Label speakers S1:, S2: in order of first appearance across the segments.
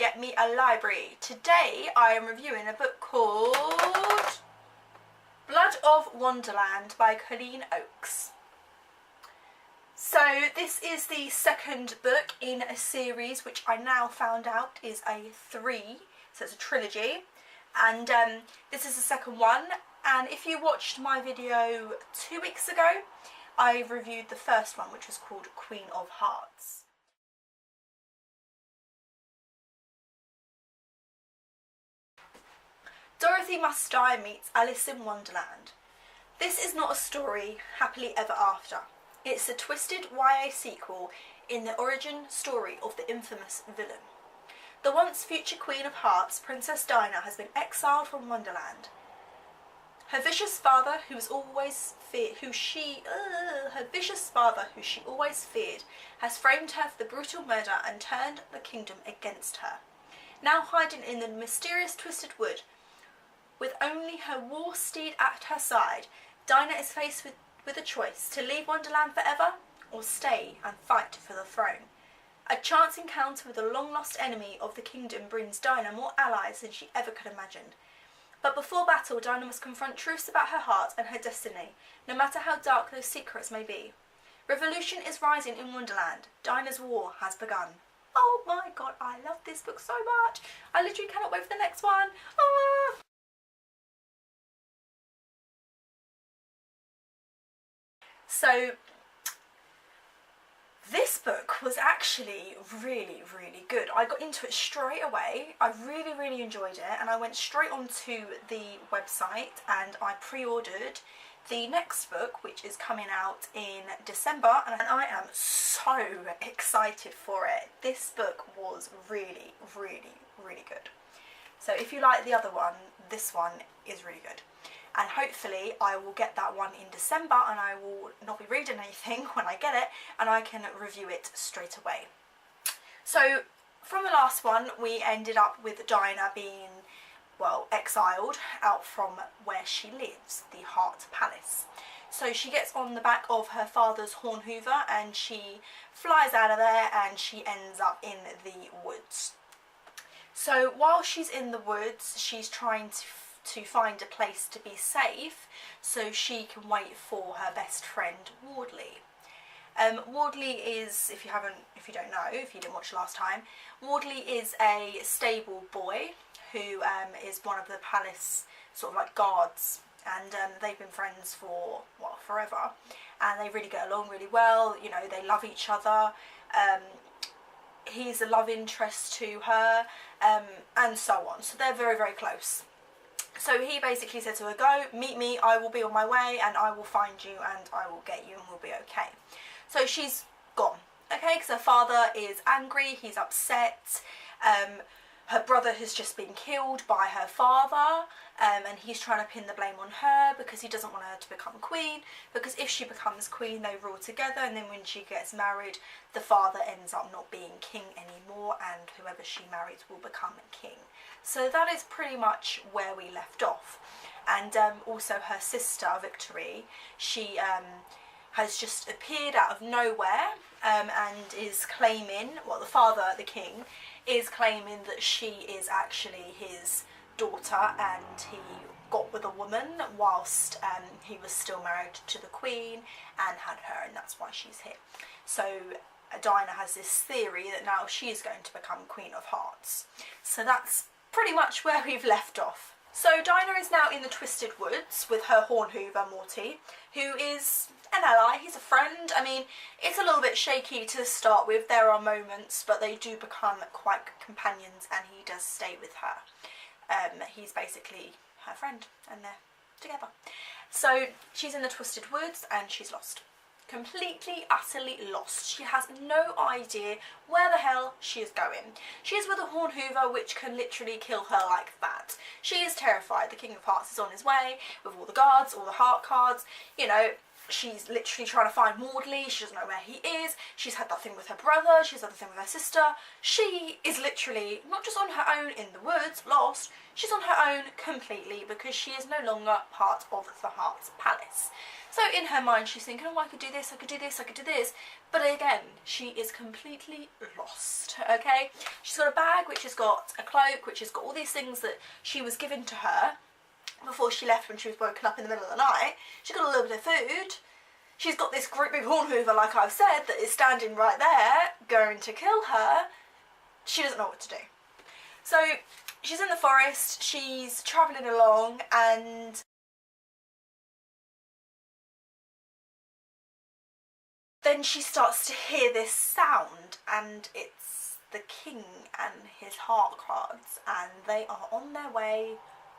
S1: Get Me a Library. Today I am reviewing a book called Blood of Wonderland by Colleen. So this is the second book in a series which I now found out is a 3, so it's a trilogy, and this is the second one. And if you watched my video 2 weeks ago, I reviewed the first one, which was called Queen of Hearts. Dorothy Must Die meets Alice in Wonderland. This is not a story happily ever after. It's a twisted YA sequel in the origin story of the infamous villain. The once future Queen of Hearts, Princess Dinah, has been exiled from Wonderland. Her vicious father, who she always feared, has framed her for the brutal murder and turned the kingdom against her. Now hiding in the mysterious Twisted Wood, with only her war steed at her side, Dinah is faced with a choice: to leave Wonderland forever or stay and fight for the throne. A chance encounter with a long-lost enemy of the kingdom brings Dinah more allies than she ever could imagine. But before battle, Dinah must confront truths about her heart and her destiny, no matter how dark those secrets may be. Revolution is rising in Wonderland. Dinah's war has begun. Oh my god, I love this book so much. I literally cannot wait for the next one. Ah! So this book was actually really good. I got into it straight away. I really enjoyed it, and I went straight onto the website and I pre-ordered the next book, which is coming out in December, and I am so excited for it. This book was really good. So if you like the other one, this one is really good. And hopefully I will get that one in December, and I will not be reading anything when I get it, and I can review it straight away. So from the last one, we ended up with Dinah being, well, exiled out from where she lives, the Heart Palace. So she gets on the back of her father's horn hoover and she flies out of there, and she ends up in the woods. So while she's in the woods, she's trying to find a place to be safe so she can wait for her best friend Wardley. Wardley is, if you don't know, if you didn't watch last time, Wardley is a stable boy who is one of the palace sort of like guards, and they've been friends for, well, forever, and they really get along really well. You know, they love each other. He's a love interest to her, and so on. So they're very close. So he basically said to her, go, meet me, I will be on my way, and I will find you, and I will get you, and we'll be okay. So she's gone, okay, because her father is angry, he's upset. Her brother has just been killed by her father, and he's trying to pin the blame on her because he doesn't want her to become queen, because if she becomes queen, they rule together, and then when she gets married, the father ends up not being king anymore, and whoever she marries will become king. So that is pretty much where we left off. And also her sister, Victory, she has just appeared out of nowhere, and is claiming, well, the father, the king, is claiming that she is actually his daughter, and he got with a woman whilst he was still married to the queen and had her, and that's why she's here. So Dinah has this theory that now she's going to become Queen of Hearts. So that's pretty much where we've left off. So Dinah is now in the Twisted Woods with her horn hoover Morty, who is an ally, he's a friend. I mean, it's a little bit shaky to start with, there are moments, but they do become quite companions, and he does stay with her. He's basically her friend, and they're together. So she's in the Twisted Woods, and she's lost. Completely, utterly lost. She has no idea where the hell she is going. She is with a horn hoover which can literally kill her like that. She is terrified. The King of Hearts is on his way with all the guards, all the heart cards. You know, She's literally trying to find Maudley. She doesn't know where he is. She's had that thing with her brother. She's had the thing with her sister. She is literally not just on her own in the woods, lost. She's on her own completely because she is no longer part of the Heart's Palace. So in her mind she's thinking, oh, I could do this, I could do this, I could do this. But again, she is completely lost, okay? She's got a bag which has got a cloak, which has got all these things that she was given to her before she left when she was woken up in the middle of the night. She's got a little bit of food. She's got this great big horn hoover, like I've said, that is standing right there, going to kill her. She doesn't know what to do. So she's in the forest, she's travelling along, and then she starts to hear this sound, and it's the king and his heart cards, and they are on their way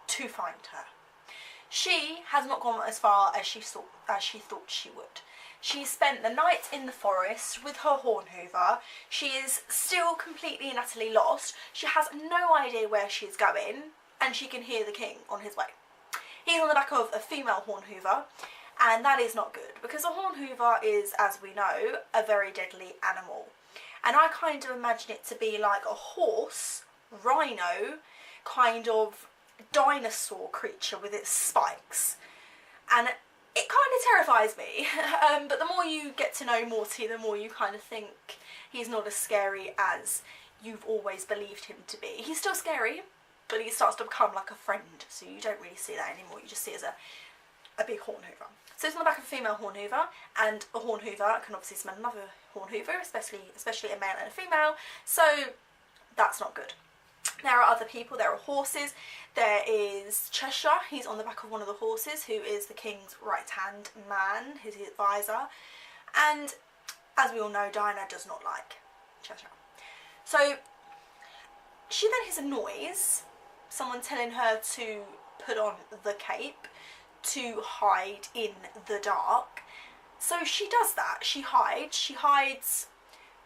S1: to find her. She has not gone as far as she thought she would. She spent the night in the forest with her horn hoover. She is still completely and utterly lost. She has no idea where she's going, and she can hear the king on his way. He's on the back of a female horn hoover, and that is not good because a horn hoover is, as we know, a very deadly animal. And I kind of imagine it to be like a horse, rhino, kind of dinosaur creature with its spikes, and it kind of terrifies me. But the more you get to know Morty, the more you kind of think he's not as scary as you've always believed him to be. He's still scary, but he starts to become like a friend, so you don't really see that anymore. You just see it as a big horn hoover. So it's on the back of a female horn hoover, and a horn hoover can obviously smell another horn hoover, especially a male and a female, so that's not good. There are other people, there are horses, there is Cheshire, he's on the back of one of the horses, who is the king's right-hand man, his advisor, and as we all know, Dinah does not like Cheshire. So she then hears a noise, someone telling her to put on the cape to hide in the dark. So she does that, she hides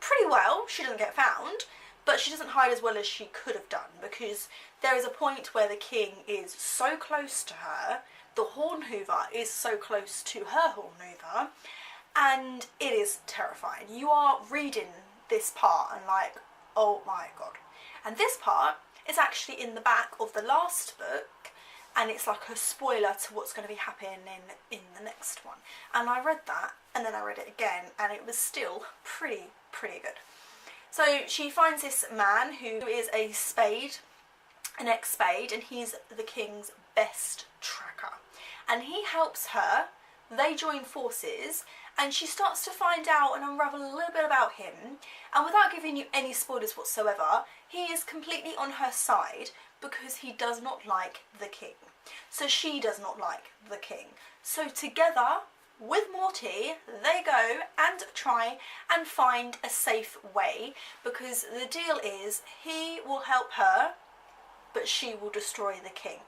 S1: pretty well, she doesn't get found, but she doesn't hide as well as she could have done, because there is a point where the king is so close to her, the horn hoover is so close to her horn hoover, and it is terrifying. You are reading this part and like, oh my god. And this part is actually in the back of the last book, and it's like a spoiler to what's going to be happening in the next one. And I read that, and then I read it again, and it was still pretty good. So she finds this man who is a spade, an ex-spade, and he's the king's best tracker. And he helps her, they join forces, and she starts to find out and unravel a little bit about him. And without giving you any spoilers whatsoever, he is completely on her side because he does not like the king. So she does not like the king. So together with Morty, they go and try and find a safe way, because the deal is he will help her, but she will destroy the king.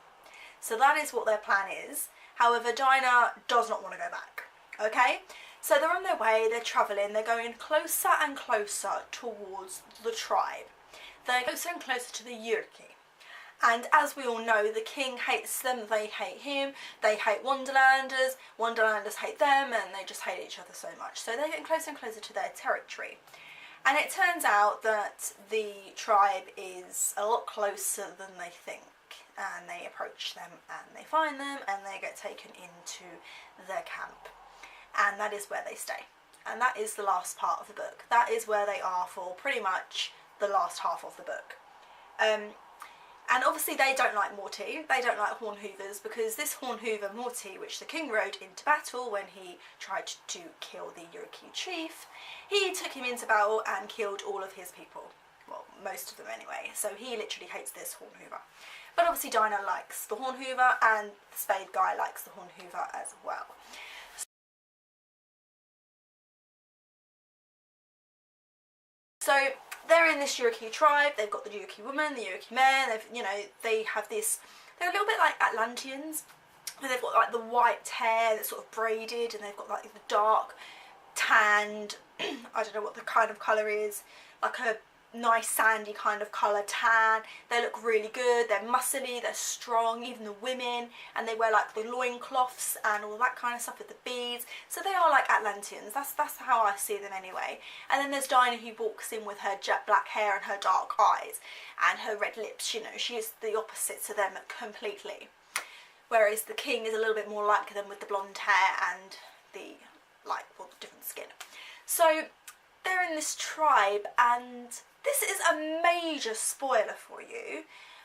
S1: So that is what their plan is. However, Dinah does not want to go back. Okay? So they're on their way, they're travelling, they're going closer and closer towards the tribe. They're closer and closer to the Yurki. And as we all know, the king hates them, they hate him, they hate Wonderlanders, Wonderlanders hate them, and they just hate each other so much. So they're getting closer and closer to their territory. And it turns out that the tribe is a lot closer than they think. And they approach them, and they find them, and they get taken into their camp. And that is where they stay. And that is the last part of the book. That is where they are for pretty much the last half of the book. And obviously they don't like Morty, they don't like horn hoovers, because this horn hoover Morty, which the king rode into battle when he tried to kill the Yurki chief, he took him into battle and killed all of his people. Well, most of them anyway, so he literally hates this horn hoover. But obviously Dinah likes the horn hoover, and the spade guy likes the horn hoover as well. So they're in this Yurki tribe, they've got the Yurki woman, the Yurki man, they have this, they're a little bit like Atlanteans, where they've got like the white hair that's sort of braided, and they've got like the dark tanned, I don't know what the kind of colour is, like a nice sandy kind of colour tan. They look really good, they're muscly, they're strong, even the women, and they wear like the loincloths and all that kind of stuff with the beads. So they are like Atlanteans, that's how I see them anyway. And then there's Dinah, who walks in with her jet black hair and her dark eyes and her red lips. You know, she is the opposite to them completely. Whereas the king is a little bit more like them with the blonde hair and the the different skin. So they're in this tribe, and this is a major spoiler for you,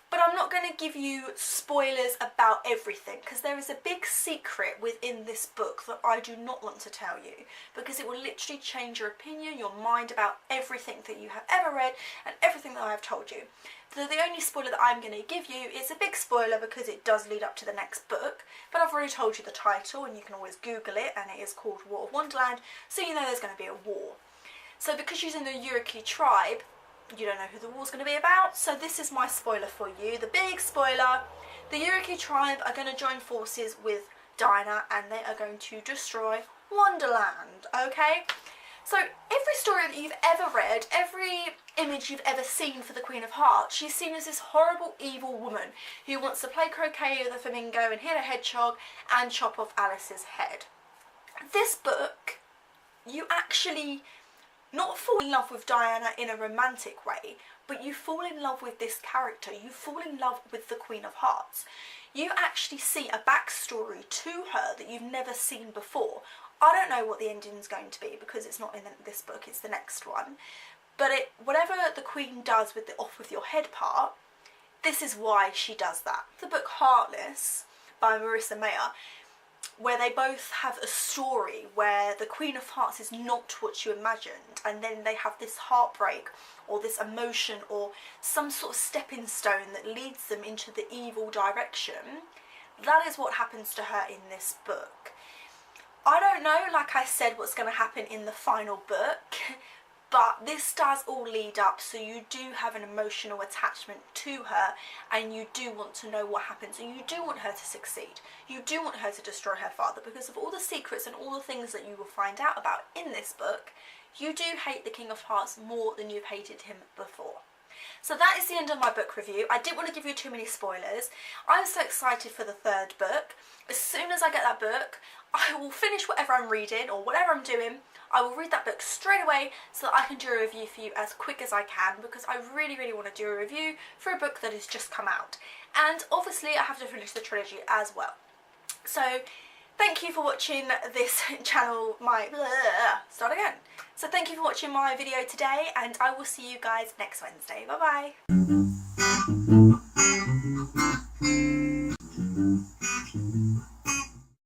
S1: but I'm not going to give you spoilers about everything, because there is a big secret within this book that I do not want to tell you, because it will literally change your opinion, your mind about everything that you have ever read and everything that I have told you. So the only spoiler that I'm going to give you is a big spoiler because it does lead up to the next book, but I've already told you the title and you can always Google it, and it is called War of Wonderland, so you know there's going to be a war. So because she's in the Cherokee tribe, you don't know who the war's going to be about, so this is my spoiler for you, the big spoiler. The Cherokee tribe are going to join forces with Dinah, and they are going to destroy Wonderland, okay? So every story that you've ever read, every image you've ever seen for the Queen of Hearts, she's seen as this horrible, evil woman who wants to play croquet with a flamingo and hit a hedgehog and chop off Alice's head. This book, you actually not fall in love with Diana in a romantic way, but you fall in love with this character. You fall in love with the Queen of Hearts. You actually see a backstory to her that you've never seen before. I don't know what the ending's going to be because it's not in this book, it's the next one. But whatever the Queen does with the off with your head part, this is why she does that. The book Heartless by Marissa Meyer, where they both have a story where the Queen of Hearts is not what you imagined, and then they have this heartbreak or this emotion or some sort of stepping stone that leads them into the evil direction. That is what happens to her in this book. I don't know, like I said, what's going to happen in the final book, but this does all lead up, so you do have an emotional attachment to her, and you do want to know what happens, and you do want her to succeed. You do want her to destroy her father because of all the secrets and all the things that you will find out about in this book. You do hate the King of Hearts more than you've hated him before. So that is the end of my book review. I didn't want to give you too many spoilers. I'm so excited for the third book. As soon as I get that book, I will finish whatever I'm reading or whatever I'm doing. I will read that book straight away so that I can do a review for you as quick as I can, because I really, really want to do a review for a book that has just come out. And obviously I have to finish the trilogy as well. So thank you for watching this channel, start again. So thank you for watching my video today, and I will see you guys next Wednesday. Bye bye.